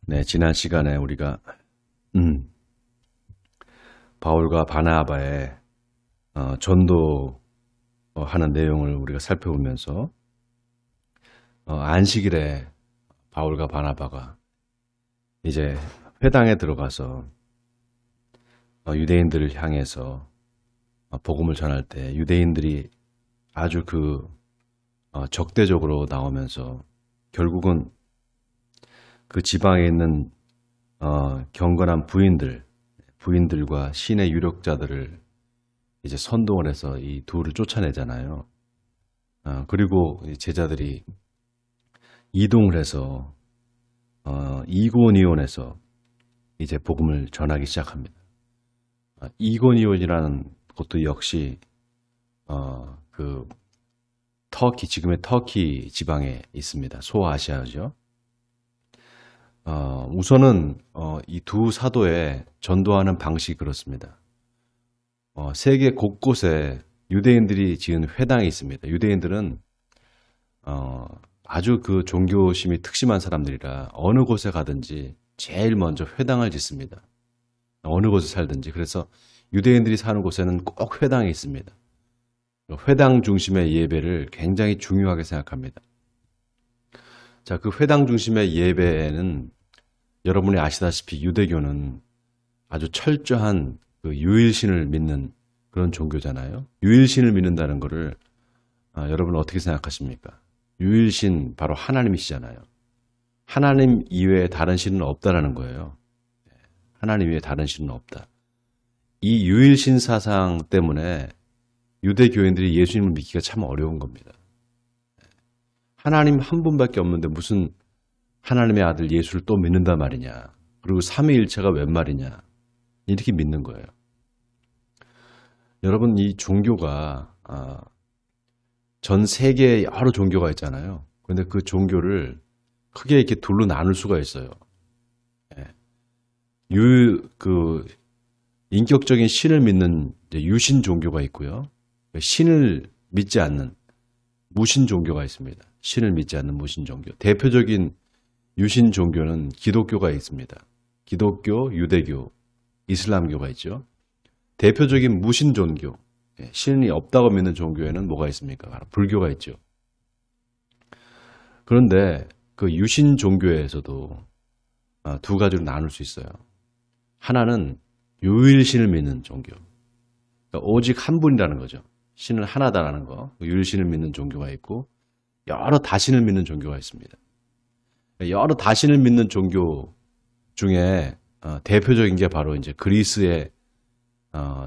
네, 지난 시간에 우리가 바울과 바나바의 전도하는 내용을 우리가 살펴보면서 안식일에 바울과 바나바가 이제 회당에 들어가서 유대인들을 향해서 복음을 전할 때 유대인들이 아주 적대적으로 나오면서 결국은 그 지방에 있는 경건한 부인들과 신의 유력자들을 이제 선동을 해서 이 둘을 쫓아내잖아요. 그리고 제자들이 이동을 해서 이고니온에서 이제 복음을 전하기 시작합니다. 이고니온이라는 곳도 역시 터키, 지금의 터키 지방에 있습니다. 소아시아죠. 우선은 이 두 사도의 전도하는 방식이 그렇습니다. 세계 곳곳에 유대인들이 지은 회당이 있습니다. 유대인들은 아주 그 종교심이 특심한 사람들이라 어느 곳에 가든지 제일 먼저 회당을 짓습니다. 어느 곳에 살든지. 그래서 유대인들이 사는 곳에는 꼭 회당이 있습니다. 회당 중심의 예배를 굉장히 중요하게 생각합니다. 자, 그 회당 중심의 예배에는 여러분이 아시다시피 유대교는 아주 철저한 그 유일신을 믿는 그런 종교잖아요. 유일신을 믿는다는 것을 여러분 어떻게 생각하십니까? 유일신 바로 하나님이시잖아요. 하나님 이외에 다른 신은 없다라는 거예요. 하나님 이외에 다른 신은 없다. 이 유일신 사상 때문에 유대교인들이 예수님을 믿기가 참 어려운 겁니다. 하나님 한 분밖에 없는데 무슨 하나님의 아들 예수를 또 믿는단 말이냐. 그리고 삼위일체가 웬 말이냐. 이렇게 믿는 거예요. 여러분, 이 종교가 전 세계에 여러 종교가 있잖아요. 그런데 그 종교를 크게 이렇게 둘로 나눌 수가 있어요. 인격적인 신을 믿는 유신 종교가 있고요. 신을 믿지 않는 무신 종교가 있습니다. 신을 믿지 않는 무신 종교. 대표적인 유신 종교는 기독교가 있습니다. 기독교, 유대교, 이슬람교가 있죠. 대표적인 무신 종교, 신이 없다고 믿는 종교에는 뭐가 있습니까? 바로 불교가 있죠. 그런데 그 유신 종교에서도 두 가지로 나눌 수 있어요. 하나는 유일신을 믿는 종교. 그러니까 오직 한 분이라는 거죠. 신은 하나다라는 거. 유일신을 믿는 종교가 있고 여러 다신을 믿는 종교가 있습니다. 여러 다신을 믿는 종교 중에 대표적인 게 바로 이제 그리스의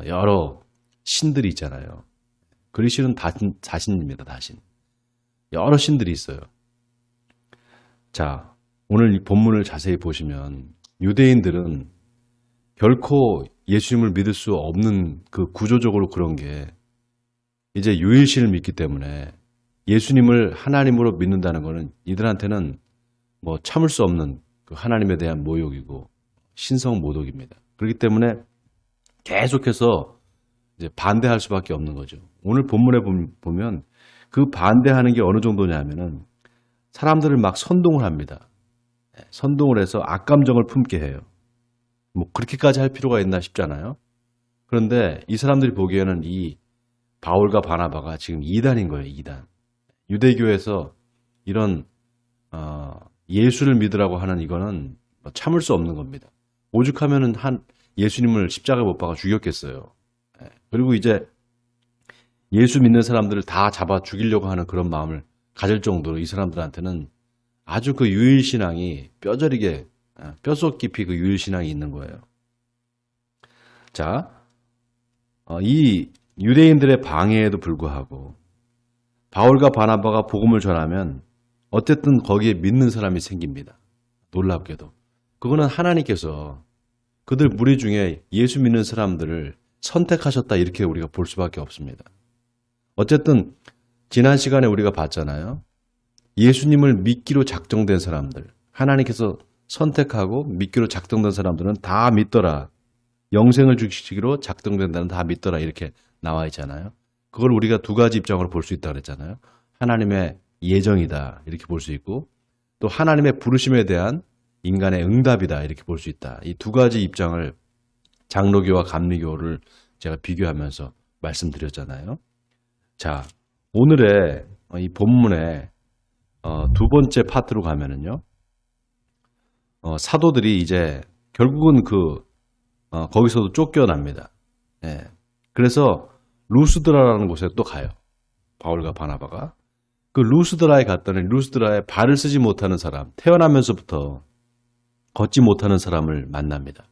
여러 신들이 있잖아요. 그리스는 다신입니다. 다신. 여러 신들이 있어요. 자, 오늘 이 본문을 자세히 보시면 유대인들은 결코 예수님을 믿을 수 없는 그 구조적으로 그런 게 이제 유일신을 믿기 때문에 예수님을 하나님으로 믿는다는 것은 이들한테는 뭐 참을 수 없는 그 하나님에 대한 모욕이고 신성 모독입니다. 그렇기 때문에 계속해서 이제 반대할 수밖에 없는 거죠. 오늘 본문에 보면 그 반대하는 게 어느 정도냐면은 사람들을 막 선동을 합니다. 선동을 해서 악감정을 품게 해요. 뭐 그렇게까지 할 필요가 있나 싶잖아요. 그런데 이 사람들이 보기에는 이 바울과 바나바가 지금 이단인 거예요. 이단. 유대교에서 이런 예수를 믿으라고 하는 이거는 참을 수 없는 겁니다. 오죽하면은 예수님을 십자가에 못 박아 죽였겠어요. 그리고 이제 예수 믿는 사람들을 다 잡아 죽이려고 하는 그런 마음을 가질 정도로 이 사람들한테는 아주 그 유일신앙이 뼈저리게 뼛속 깊이 그 유일신앙이 있는 거예요. 자, 이 유대인들의 방해에도 불구하고 바울과 바나바가 복음을 전하면 어쨌든 거기에 믿는 사람이 생깁니다. 놀랍게도. 그거는 하나님께서 그들 무리 중에 예수 믿는 사람들을 선택하셨다 이렇게 우리가 볼 수밖에 없습니다. 어쨌든 지난 시간에 우리가 봤잖아요. 예수님을 믿기로 작정된 사람들, 하나님께서 선택하고 믿기로 작정된 사람들은 다 믿더라. 영생을 주시기로 작정된다는 다 믿더라 이렇게 나와 있잖아요. 그걸 우리가 두 가지 입장으로 볼 수 있다고 그랬잖아요. 하나님의 예정이다 이렇게 볼 수 있고 또 하나님의 부르심에 대한 인간의 응답이다 이렇게 볼 수 있다. 이 두 가지 입장을 장로교와 감리교를 제가 비교하면서 말씀드렸잖아요. 자, 오늘의 이 본문의 두 번째 파트로 가면은요. 사도들이 이제 결국은 거기서도 쫓겨납니다. 예. 그래서 루스드라라는 곳에 또 가요. 바울과 바나바가. 그 루스드라에 갔더니 루스드라에 발을 쓰지 못하는 사람, 태어나면서부터 걷지 못하는 사람을 만납니다.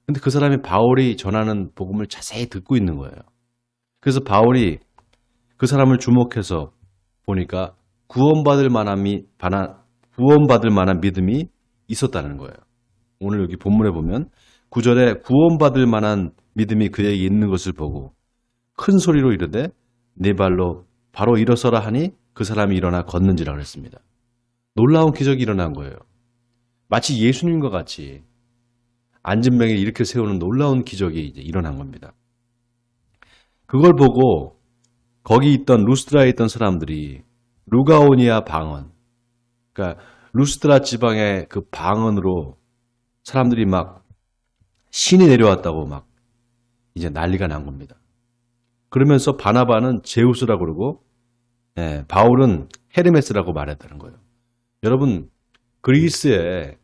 근데 그 사람이 바울이 전하는 복음을 자세히 듣고 있는 거예요. 그래서 바울이 그 사람을 주목해서 보니까 구원받을 만한 믿음이 있었다는 거예요. 오늘 여기 본문에 보면 9절에 구원받을 만한 믿음이 그에게 있는 것을 보고 큰 소리로 이르되 네 발로 바로 일어서라 하니 그 사람이 일어나 걷는지라 그랬습니다. 놀라운 기적이 일어난 거예요. 마치 예수님과 같이 앉은 병에 이렇게 세우는 놀라운 기적이 이제 일어난 겁니다. 그걸 보고 거기 있던 루스드라에 있던 사람들이 루가오니아 방언, 그러니까 루스드라 지방의 그 방언으로 사람들이 막 신이 내려왔다고 막 이제 난리가 난 겁니다. 그러면서 바나바는 제우스라고 그러고 바울은 헤르메스라고 말했다는 거예요. 여러분 그리스의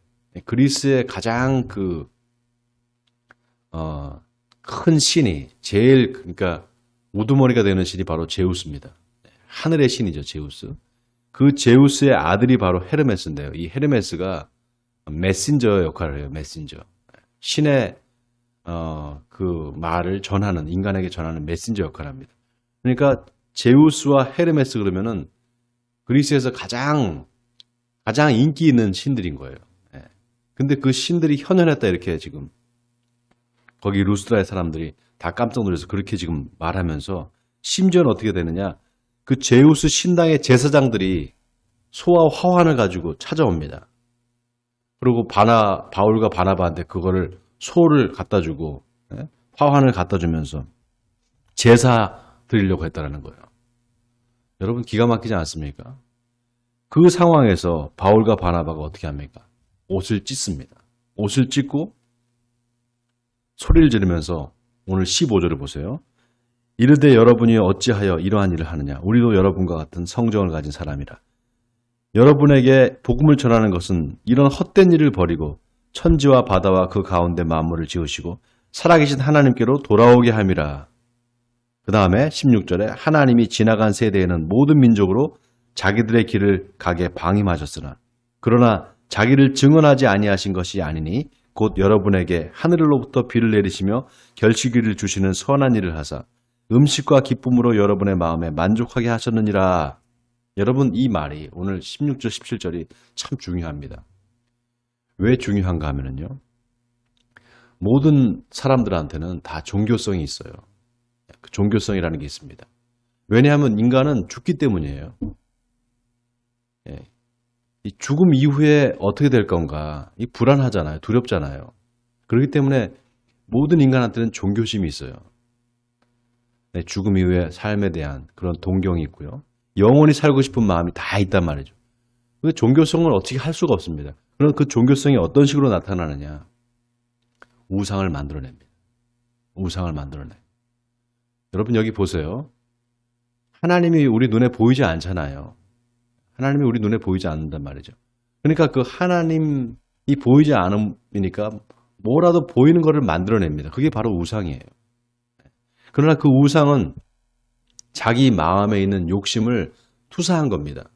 가장 큰 신이 제일 그러니까 우두머리가 되는 신이 바로 제우스입니다. 하늘의 신이죠, 제우스. 그 제우스의 아들이 바로 헤르메스인데요. 이 헤르메스가 메신저 역할을 해요. 메신저. 신의 그 말을 전하는 인간에게 전하는 메신저 역할을 합니다. 그러니까 제우스와 헤르메스 그러면은 그리스에서 가장 인기 있는 신들인 거예요. 근데 그 신들이 현현했다 이렇게 지금 거기 루스드라의 사람들이 다 깜짝 놀라서 그렇게 지금 말하면서 심지어는 어떻게 되느냐? 그 제우스 신당의 제사장들이 소와 화환을 가지고 찾아옵니다. 그리고 바울과 바나바한테 그거를 소를 갖다 주고 화환을 갖다 주면서 제사 드리려고 했다라는 거예요. 여러분 기가 막히지 않습니까? 그 상황에서 바울과 바나바가 어떻게 합니까? 옷을 찢습니다. 옷을 찢고 소리를 지르면서 오늘 15절을 보세요. 이르되 여러분이 어찌하여 이러한 일을 하느냐? 우리도 여러분과 같은 성정을 가진 사람이라. 여러분에게 복음을 전하는 것은 이런 헛된 일을 버리고 천지와 바다와 그 가운데 만물을 지으시고 살아계신 하나님께로 돌아오게 함이라. 그 다음에 16절에 하나님이 지나간 세대에는 모든 민족으로 자기들의 길을 가게 방임하셨으나 그러나 자기를 증언하지 아니하신 것이 아니니 곧 여러분에게 하늘로부터 비를 내리시며 결실기를 주시는 선한 일을 하사 음식과 기쁨으로 여러분의 마음에 만족하게 하셨느니라. 여러분 이 말이 오늘 16절 17절이 참 중요합니다. 왜 중요한가 하면요. 모든 사람들한테는 다 종교성이 있어요. 그 종교성이라는 게 있습니다. 왜냐하면 인간은 죽기 때문이에요. 이 죽음 이후에 어떻게 될 건가 이 불안하잖아요. 두렵잖아요. 그렇기 때문에 모든 인간한테는 종교심이 있어요. 죽음 이후의 삶에 대한 그런 동경이 있고요. 영원히 살고 싶은 마음이 다 있단 말이죠. 그 종교성을 어떻게 할 수가 없습니다. 그럼 그 종교성이 어떤 식으로 나타나느냐. 우상을 만들어냅니다. 우상을 만들어내. 여러분 여기 보세요. 하나님이 우리 눈에 보이지 않잖아요. 하나님이 우리 눈에 보이지 않는단 말이죠. 그러니까 그 하나님이 보이지 않으니까 뭐라도 보이는 것을 만들어냅니다. 그게 바로 우상이에요. 그러나 그 우상은 자기 마음에 있는 욕심을 투사한 겁니다.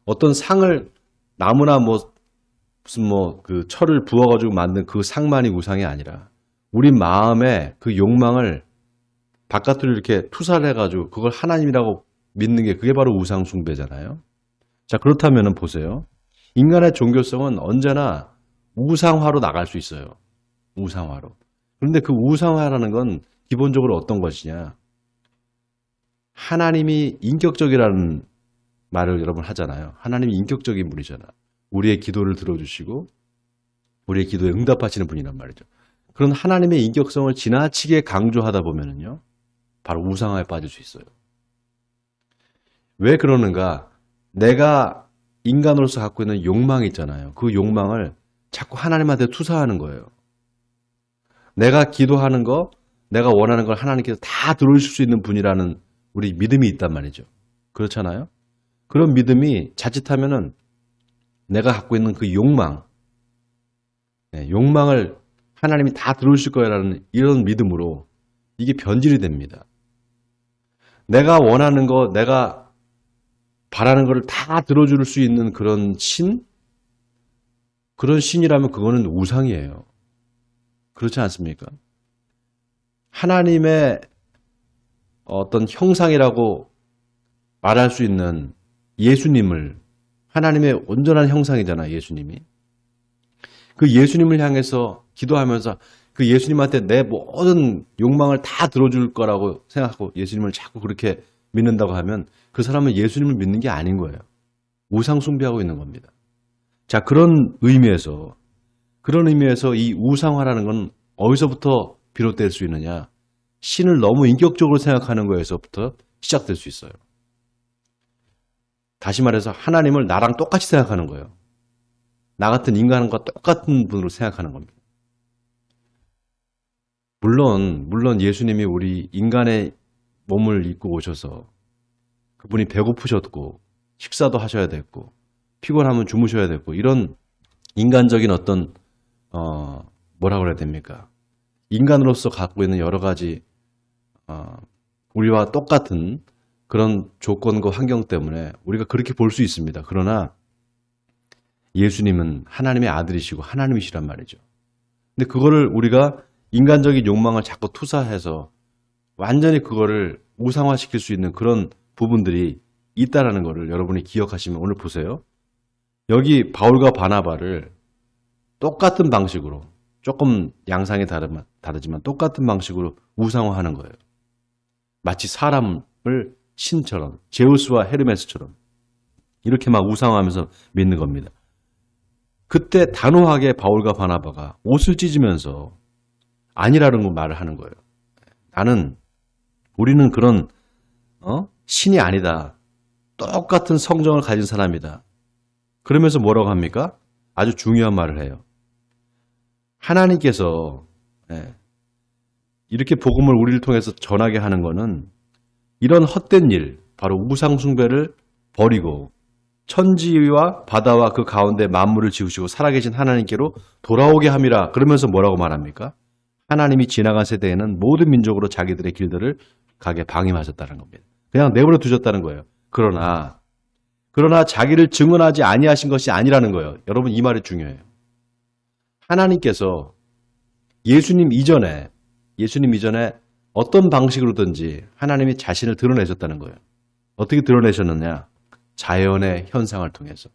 어떤 상을 나무나 무슨 그 철을 부어가지고 만든 그 상만이 우상이 아니라 우리 마음에 그 욕망을 바깥으로 이렇게 투사를 해가지고 그걸 하나님이라고 믿는 게 그게 바로 우상 숭배잖아요. 자, 그렇다면 보세요. 인간의 종교성은 언제나 우상화로 나갈 수 있어요. 우상화로. 그런데 그 우상화라는 건 기본적으로 어떤 것이냐. 하나님이 인격적이라는 말을 여러분 하잖아요. 하나님이 인격적인 분이잖아. 우리의 기도를 들어주시고 우리의 기도에 응답하시는 분이란 말이죠. 그런 하나님의 인격성을 지나치게 강조하다 보면은요. 바로 우상화에 빠질 수 있어요. 왜 그러는가? 내가 인간으로서 갖고 있는 욕망이 있잖아요. 그 욕망을 자꾸 하나님한테 투사하는 거예요. 내가 기도하는 거, 내가 원하는 걸 하나님께서 다 들어주실 수 있는 분이라는 우리 믿음이 있단 말이죠. 그렇잖아요? 그런 믿음이 자칫하면은 내가 갖고 있는 그 욕망, 욕망을 하나님이 다 들어주실 거라는 이런 믿음으로 이게 변질이 됩니다. 내가 원하는 거, 내가 바라는 거를 다 들어줄 수 있는 그런 신? 그런 신이라면 그거는 우상이에요. 그렇지 않습니까? 하나님의 어떤 형상이라고 말할 수 있는 예수님을, 하나님의 온전한 형상이잖아, 예수님이. 그 예수님을 향해서 기도하면서 그 예수님한테 내 모든 욕망을 다 들어줄 거라고 생각하고 예수님을 자꾸 그렇게 믿는다고 하면 그 사람은 예수님을 믿는 게 아닌 거예요. 우상 숭배하고 있는 겁니다. 자, 그런 의미에서 이 우상화라는 건 어디서부터 비롯될 수 있느냐? 신을 너무 인격적으로 생각하는 거에서부터 시작될 수 있어요. 다시 말해서 하나님을 나랑 똑같이 생각하는 거예요. 나 같은 인간과 똑같은 분으로 생각하는 겁니다. 물론 예수님이 우리 인간의 몸을 입고 오셔서 그분이 배고프셨고 식사도 하셔야 됐고 피곤하면 주무셔야 됐고 이런 인간적인 어떤 뭐라 그래야 됩니까? 인간으로서 갖고 있는 여러 가지 우리와 똑같은 그런 조건과 환경 때문에 우리가 그렇게 볼 수 있습니다. 그러나 예수님은 하나님의 아들이시고 하나님이시란 말이죠. 근데 그거를 우리가 인간적인 욕망을 자꾸 투사해서 완전히 그거를 우상화시킬 수 있는 그런 부분들이 있다라는 거를 여러분이 기억하시면 오늘 보세요. 여기 바울과 바나바를 똑같은 방식으로 조금 양상이 다르지만 똑같은 방식으로 우상화하는 거예요. 마치 사람을 신처럼 제우스와 헤르메스처럼 이렇게 막 우상화하면서 믿는 겁니다. 그때 단호하게 바울과 바나바가 옷을 찢으면서 아니라는 말을 하는 거예요. 우리는 그런 신이 아니다. 똑같은 성정을 가진 사람이다. 그러면서 뭐라고 합니까? 아주 중요한 말을 해요. 하나님께서 이렇게 복음을 우리를 통해서 전하게 하는 거는 이런 헛된 일, 바로 우상 숭배를 버리고 천지와 바다와 그 가운데 만물을 지으시고 살아계신 하나님께로 돌아오게 함이라. 그러면서 뭐라고 말합니까? 하나님이 지나간 세대에는 모든 민족으로 자기들의 길들을 가게 방임하셨다는 겁니다. 그냥 내버려 두셨다는 거예요. 그러나 자기를 증언하지 아니하신 것이 아니라는 거예요. 여러분 이 말이 중요해요. 하나님께서 예수님 이전에 어떤 방식으로든지 하나님이 자신을 드러내셨다는 거예요. 어떻게 드러내셨느냐? 자연의 현상을 통해서.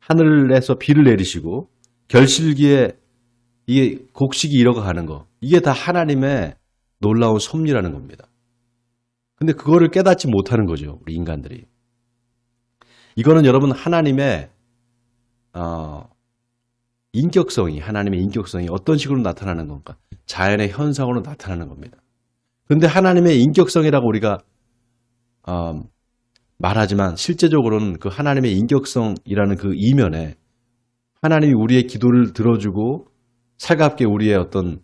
하늘에서 비를 내리시고 결실기에 이게 곡식이 일어가는 거. 이게 다 하나님의 놀라운 섭리라는 겁니다. 근데 그거를 깨닫지 못하는 거죠. 우리 인간들이. 이거는 여러분 하나님의 하나님의 인격성이 어떤 식으로 나타나는 건가? 자연의 현상으로 나타나는 겁니다. 그런데 하나님의 인격성이라고 우리가 말하지만 실제적으로는 그 하나님의 인격성이라는 그 이면에 하나님이 우리의 기도를 들어주고 살갑게 우리의 어떤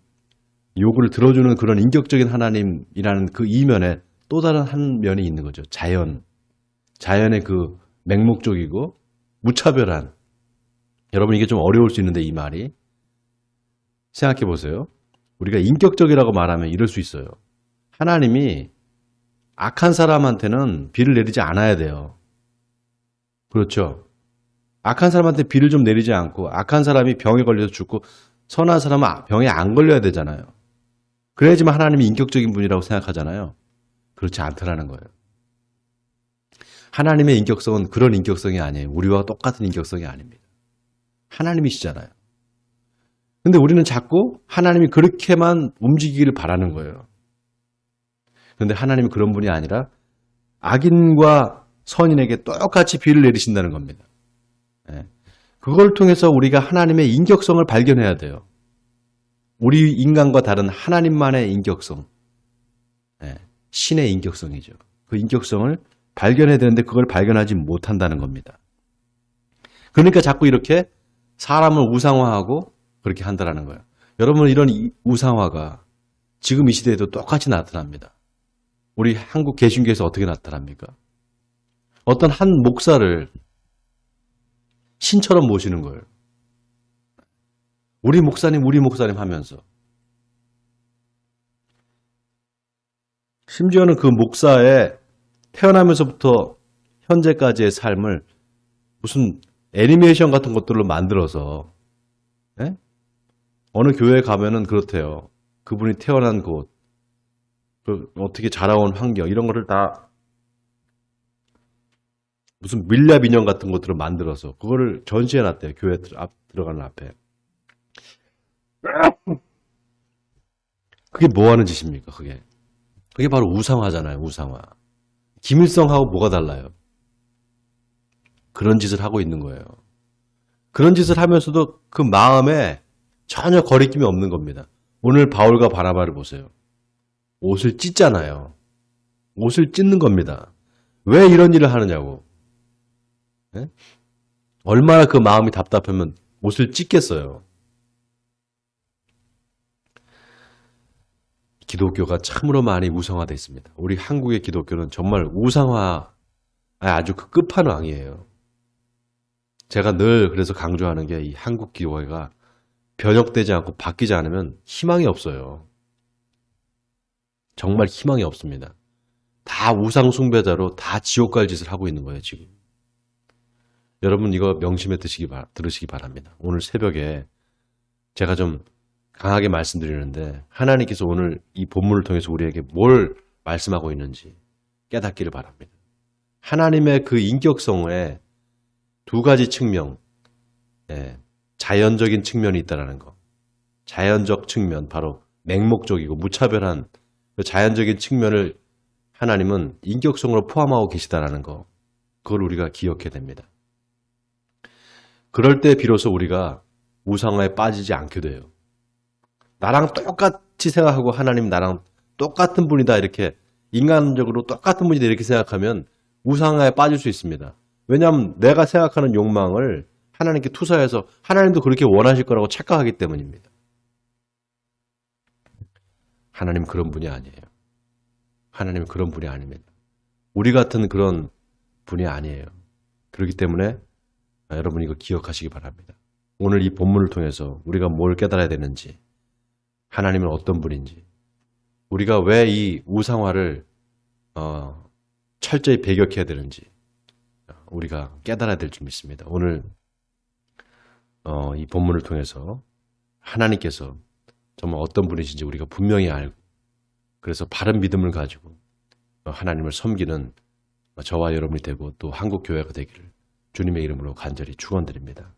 요구를 들어주는 그런 인격적인 하나님이라는 그 이면에 또 다른 한 면이 있는 거죠. 자연의 그 맹목적이고 무차별한. 여러분 이게 좀 어려울 수 있는데 이 말이 생각해 보세요. 우리가 인격적이라고 말하면 이럴 수 있어요. 하나님이 악한 사람한테는 비를 내리지 않아야 돼요. 그렇죠? 악한 사람한테 비를 좀 내리지 않고 악한 사람이 병에 걸려서 죽고 선한 사람은 병에 안 걸려야 되잖아요. 그래야지만 하나님이 인격적인 분이라고 생각하잖아요. 그렇지 않더라는 거예요. 하나님의 인격성은 그런 인격성이 아니에요. 우리와 똑같은 인격성이 아닙니다. 하나님이시잖아요. 근데 우리는 자꾸 하나님이 그렇게만 움직이기를 바라는 거예요. 그런데 하나님이 그런 분이 아니라 악인과 선인에게 똑같이 비를 내리신다는 겁니다. 그걸 통해서 우리가 하나님의 인격성을 발견해야 돼요. 우리 인간과 다른 하나님만의 인격성, 신의 인격성이죠. 그 인격성을 발견해야 되는데 그걸 발견하지 못한다는 겁니다. 그러니까 자꾸 이렇게 사람을 우상화하고 그렇게 한다라는 거예요. 여러분, 이런 우상화가 지금 이 시대에도 똑같이 나타납니다. 우리 한국 개신교에서 어떻게 나타납니까? 어떤 한 목사를 신처럼 모시는 거예요. 우리 목사님 하면서. 심지어는 그 목사의 태어나면서부터 현재까지의 삶을 무슨 애니메이션 같은 것들로 만들어서, 예? 어느 교회에 가면은 그렇대요. 그분이 태어난 곳, 어떻게 자라온 환경, 이런 거를 다 무슨 밀랍 인형 같은 것들을 만들어서 그거를 전시해 놨대요. 교회 들어가는 앞에. 그게 뭐 하는 짓입니까, 그게? 그게 바로 우상화잖아요, 우상화. 김일성하고 뭐가 달라요? 그런 짓을 하고 있는 거예요. 그런 짓을 하면서도 그 마음에 전혀 거리낌이 없는 겁니다. 오늘 바울과 바나바를 보세요. 옷을 찢잖아요. 옷을 찢는 겁니다. 왜 이런 일을 하느냐고. 네? 얼마나 그 마음이 답답하면 옷을 찢겠어요. 기독교가 참으로 많이 우상화되어 있습니다. 우리 한국의 기독교는 정말 우상화 아주 그 끝판왕이에요. 제가 늘 그래서 강조하는 게 이 한국 기독교가 변혁되지 않고 바뀌지 않으면 희망이 없어요. 정말 희망이 없습니다. 다 우상 숭배자로 다 지옥 갈 짓을 하고 있는 거예요, 지금. 여러분 이거 명심해 들으시기 바랍니다. 오늘 새벽에 제가 좀 강하게 말씀드리는데 하나님께서 오늘 이 본문을 통해서 우리에게 뭘 말씀하고 있는지 깨닫기를 바랍니다. 하나님의 그 인격성에 두 가지 측면, 자연적인 측면이 있다는 거. 자연적 측면, 바로 맹목적이고 무차별한 그 자연적인 측면을 하나님은 인격성으로 포함하고 계시다는 거. 그걸 우리가 기억해야 됩니다. 그럴 때 비로소 우리가 우상화에 빠지지 않게 돼요. 나랑 똑같이 생각하고 하나님 나랑 똑같은 분이다 이렇게 인간적으로 똑같은 분이다 이렇게 생각하면 우상화에 빠질 수 있습니다. 왜냐하면 내가 생각하는 욕망을 하나님께 투사해서 하나님도 그렇게 원하실 거라고 착각하기 때문입니다. 하나님 그런 분이 아니에요. 하나님은 그런 분이 아닙니다. 우리 같은 그런 분이 아니에요. 그렇기 때문에 여러분 이거 기억하시기 바랍니다. 오늘 이 본문을 통해서 우리가 뭘 깨달아야 되는지, 하나님은 어떤 분인지, 우리가 왜 이 우상화를 철저히 배격해야 되는지 우리가 깨달아야 될 줄 믿습니다. 오늘 이 본문을 통해서 하나님께서 정말 어떤 분이신지 우리가 분명히 알고 그래서 바른 믿음을 가지고 하나님을 섬기는 저와 여러분이 되고 또 한국 교회가 되기를 주님의 이름으로 간절히 축원드립니다.